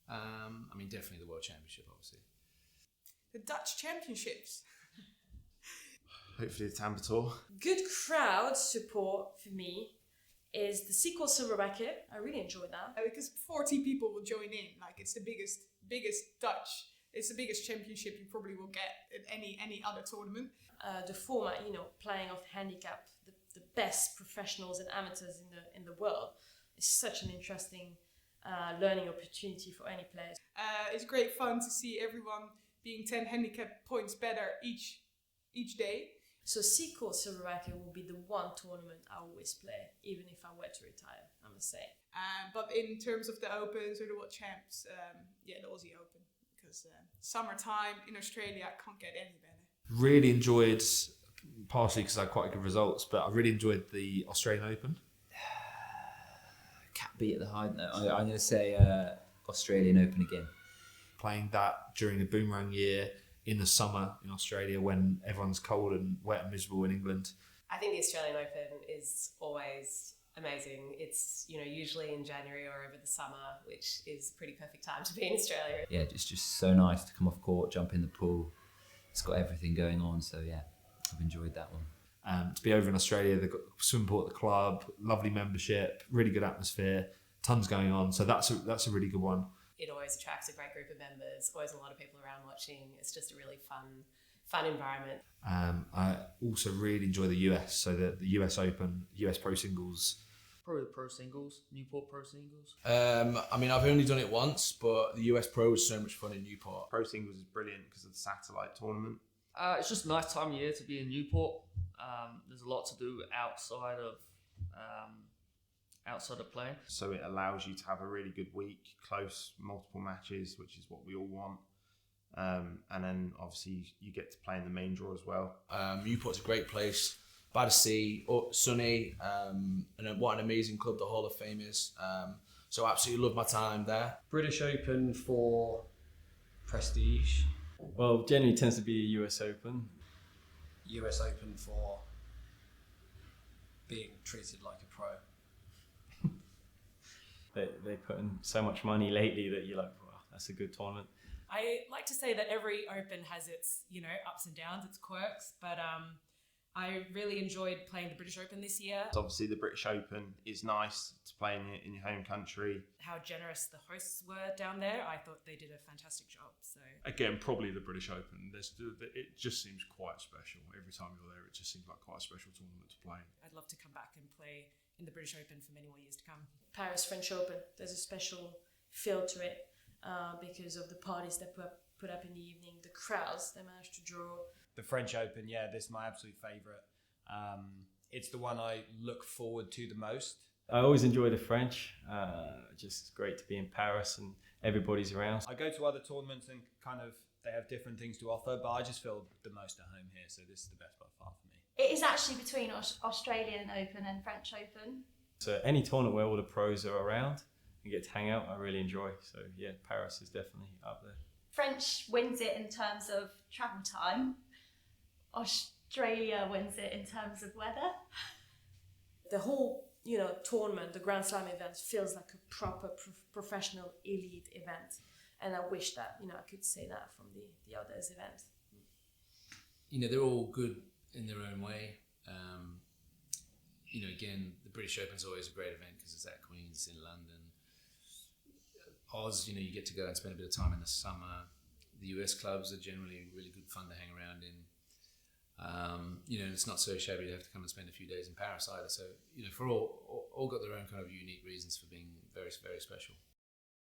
I mean, definitely the World Championship, obviously. The Dutch Championships. Hopefully the Tampa Tour. Good crowd support for me is the sequel Silver Racket. I really enjoyed that. Because 40 people will join in. Like, it's the biggest Dutch. It's the biggest championship you probably will get at any other tournament. The format, playing off handicap, the best professionals and amateurs in the world, is such an interesting learning opportunity for any players. It's great fun to see everyone being 10 handicap points better each day. So sequel Silver Racket will be the one tournament I always play, even if I were to retire, I must say. But in terms of the Opens or the World Champs, the Aussie Open. Because summertime in Australia can't get any better. Really enjoyed, partially because I had quite good results, but I really enjoyed the Australian Open. Can't beat at the high note. I'm going to say Australian Open again. Playing that during the boomerang year in the summer in Australia when everyone's cold and wet and miserable in England. I think the Australian Open is always amazing. It's usually in January or over the summer, which is a pretty perfect time to be in Australia. Yeah, it's just so nice to come off court, jump in the pool. It's got everything going on, so yeah, I've enjoyed that one. To be over in Australia, they've got swimming pool at the club, lovely membership, really good atmosphere, tons going on. So that's a really good one. It always attracts a great group of members, always a lot of people around watching. It's just a really fun environment. I also really enjoy the US, so the US Open, US Pro Singles. Probably the Pro Singles, Newport Pro Singles. I mean, I've only done it once, but the US Pro was so much fun in Newport. Pro Singles is brilliant because of the satellite tournament. It's just a nice time of year to be in Newport. There's a lot to do outside of playing. So it allows you to have a really good week, close, multiple matches, which is what we all want. And then obviously you get to play in the main draw as well. Newport's a great place, by the sea, sunny, and what an amazing club the Hall of Fame is. So I absolutely love my time there. British Open for prestige. Well, generally tends to be a US Open. US Open for being treated like a pro. They put in so much money lately that you're like, wow, that's a good tournament. I like to say that every Open has its, ups and downs, its quirks, but I really enjoyed playing the British Open this year. Obviously the British Open is nice to play in your home country. How generous the hosts were down there, I thought they did a fantastic job. So again, probably the British Open. It just seems quite special. Every time you're there, it just seems like quite a special tournament to play. I'd love to come back and play in the British Open for many more years to come. Paris French Open, there's a special feel to it because of the parties that put up in the evening, the crowds they managed to draw. The French Open, yeah, this is my absolute favourite. It's the one I look forward to the most. I always enjoy the French. Just great to be in Paris and everybody's around. I go to other tournaments and they have different things to offer, but I just feel the most at home here, so this is the best by far for me. It is actually between Australian Open and French Open. So any tournament where all the pros are around and get to hang out, I really enjoy. So yeah, Paris is definitely up there. French wins it in terms of travel time. Australia wins it in terms of weather. The whole, tournament, the Grand Slam event feels like a proper professional elite event. And I wish that, I could say that from the others event. They're all good in their own way. Again, the British Open is always a great event because it's at Queen's in London. Oz, you get to go and spend a bit of time in the summer. The US clubs are generally really good fun to hang around in. It's not so shabby to have to come and spend a few days in Paris either. So, for all got their own kind of unique reasons for being very, very special.